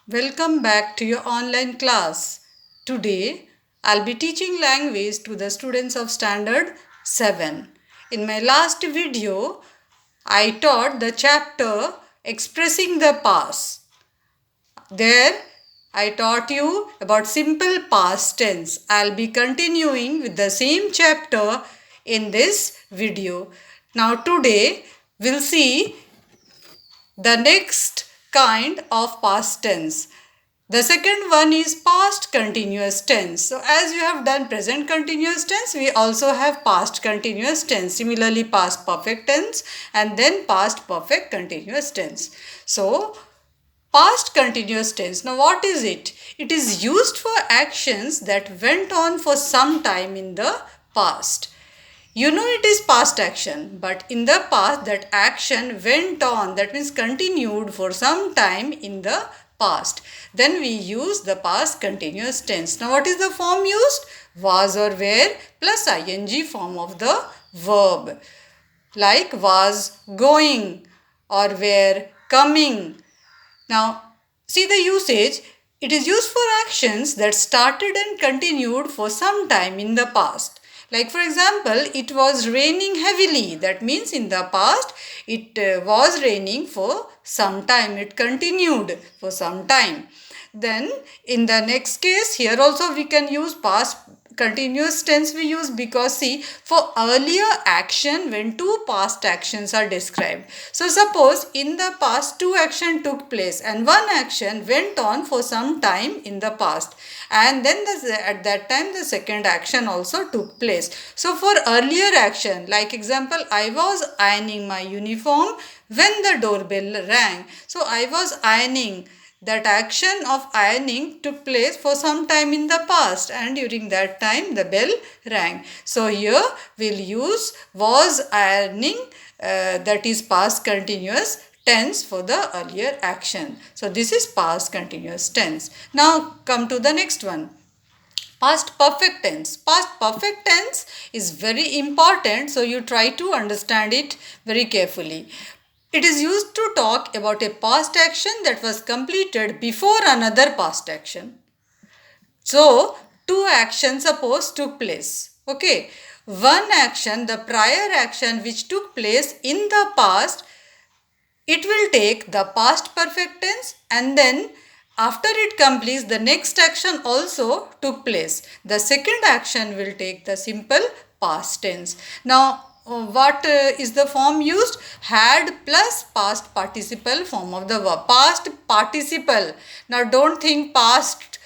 Welcome back to your online class. Today, I'll be teaching language to the students of Standard 7. In my last video, I taught the chapter Expressing the Past. There, I taught you about simple past tense. I'll be continuing with the same chapter in this video. Now, today, we'll see the next kind of past tense. The second one is past continuous tense. So as you have done present continuous tense, we also have past continuous tense. Similarly, past perfect tense and then past perfect continuous tense. So past continuous tense. Now what is it? It is used for actions that went on for some time in the past. You know it is past action, but in the past that action went on, that means continued for some time in the past. Then we use the past continuous tense. Now what is the form used? Was or were plus ing form of the verb. Like was going or were coming. Now see the usage. It is used for actions that started and continued for some time in the past. Like for example, it was raining heavily. That means in the past, it was raining for some time. It continued for some time. Then in the next case, here also we can use past continuous tense we use because see, for earlier action when two past actions are described. So suppose in the past two action took place and one action went on for some time in the past, and then at that time the second action also took place. So for earlier action, like example, I was ironing my uniform when the doorbell rang. So I was ironing. That action of ironing took place for some time in the past, and during that time the bell rang. So here we'll use was ironing, that is past continuous tense for the earlier action. So this is past continuous tense. Now come to the next one. Past perfect tense. Past perfect tense is very important, so you try to understand it very carefully. It is used to talk about a past action that was completed before another past action. So, two actions suppose took place. Okay. One action, the prior action which took place in the past, it will take the past perfect tense, and then after it completes, the next action also took place. The second action will take the simple past tense. Now, what is the form used? Had plus past participle form of the verb. Past participle. Now, don't think past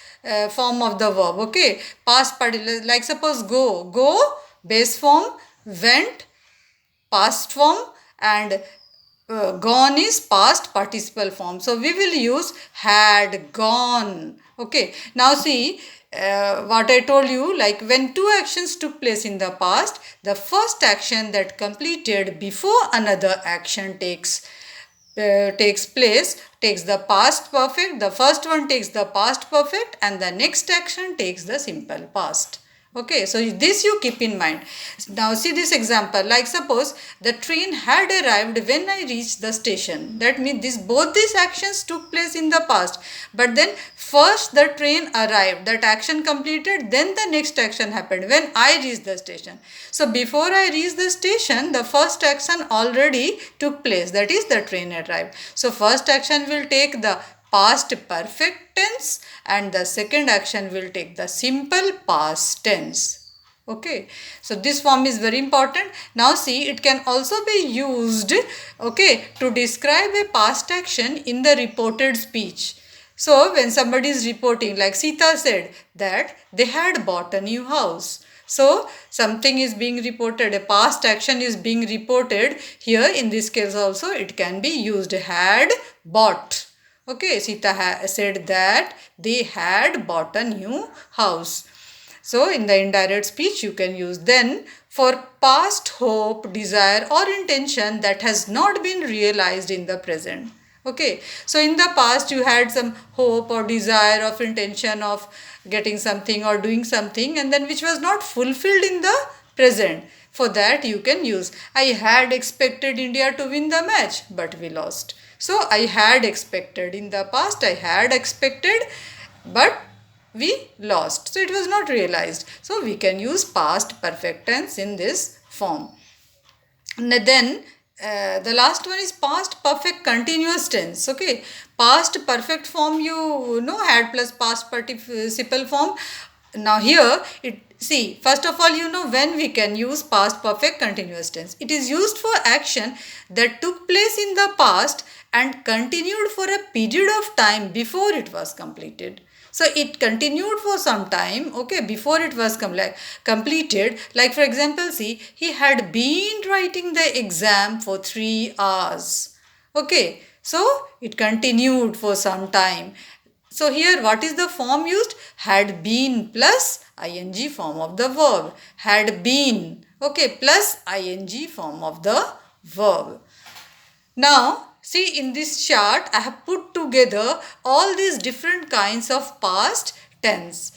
form of the verb. Okay. Past participle. Like suppose go. Go, base form. Went, past form, and gone is past participle form. So we will use had gone. Okay. Now see what I told you, like when two actions took place in the past, the first action that completed before another action takes place takes the past perfect. The first one takes the past perfect and the next action takes the simple past. Okay, so this you keep in mind. Now see this example, like suppose the train had arrived when I reached the station. That means both these actions took place in the past. But then first the train arrived, that action completed, then the next action happened when I reached the station. So before I reached the station, the first action already took place, that is the train arrived. So first action will take the past perfect tense and the second action will take the simple past tense. Okay, so this form is very important. Now see, it can also be used, okay, to describe a past action in the reported speech. So when somebody is reporting, like Sita said that they had bought a new house. So something is being reported, a past action is being reported. Here in this case also it can be used, had bought. Okay, Sita said that they had bought a new house. So in the indirect speech you can use. Then for past hope, desire or intention that has not been realized in the present. Okay, so in the past you had some hope or desire of intention of getting something or doing something, and then which was not fulfilled in the present. For that you can use, I had expected India to win the match but we lost. So I had expected. In the past I had expected, but we lost. So it was not realized. So we can use past perfect tense in this form. Then the last one is past perfect continuous tense. Okay, past perfect form, you know, had plus past participle form. Now here it, see, first of all, you know when we can use past perfect continuous tense. It is used for action that took place in the past and continued for a period of time before it was completed. So it continued for some time, okay, before it was completed. Like for example, see, he had been writing the exam for 3 hours. Okay, so it continued for some time. So here what is the form used? Had been plus ing form of the verb. Had been, okay, plus ing form of the verb. Now, see, in this chart, I have put together all these different kinds of past tense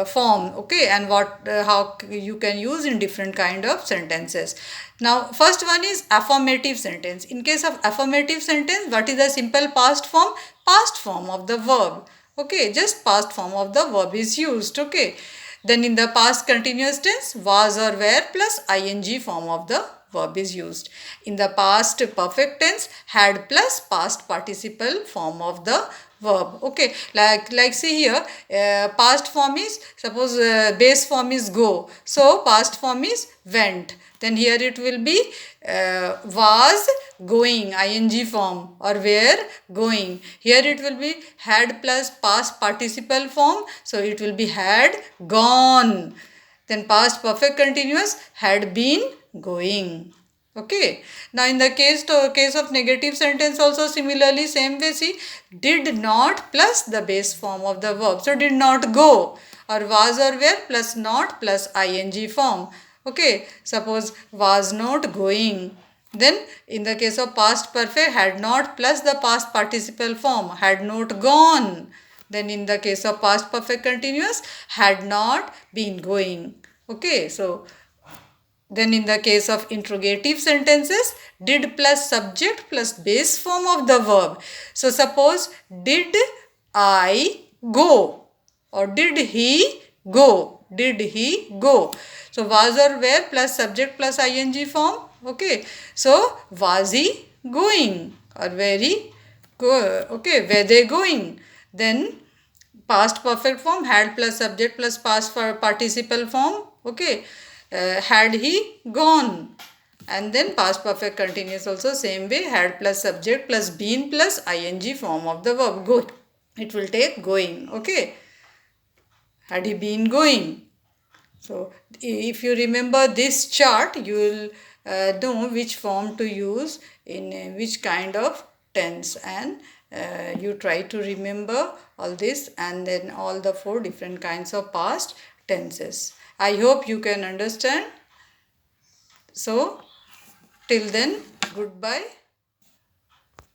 form, okay, and how you can use in different kind of sentences. Now, first one is affirmative sentence. In case of affirmative sentence, what is the simple past form? Past form of the verb. Okay, just past form of the verb is used, okay. Then in the past continuous tense, was or were plus ing form of the verb is used. In the past perfect tense, had plus past participle form of the verb. Okay, like see here, past form is, suppose base form is go, so past form is went. Then here it will be was going, ing form, or were going. Here it will be had plus past participle form, so it will be had gone. Then past perfect continuous, had been going. Okay. Now in the case of negative sentence also similarly same way, see, did not plus the base form of the verb. So did not go, or was or were plus not plus ing form. Okay. Suppose was not going. Then in the case of past perfect, had not plus the past participle form, had not gone. Then in the case of past perfect continuous, had not been going. Okay, so then in the case of interrogative sentences, did plus subject plus base form of the verb. So suppose, did I go, or did he go? Did he go? So was or were plus subject plus ing form. Okay, so was he going, or were he go? Okay, were they going? Then past perfect form, had plus subject plus past participle form. Okay, had he gone. And then past perfect continuous also same way, had plus subject plus been plus ing form of the verb. Go, it will take going. Okay, had he been going. So if you remember this chart, you will know which form to use in which kind of tense, and you try to remember all this, and then all the 4 different kinds of past tenses. I hope you can understand. So till then, goodbye.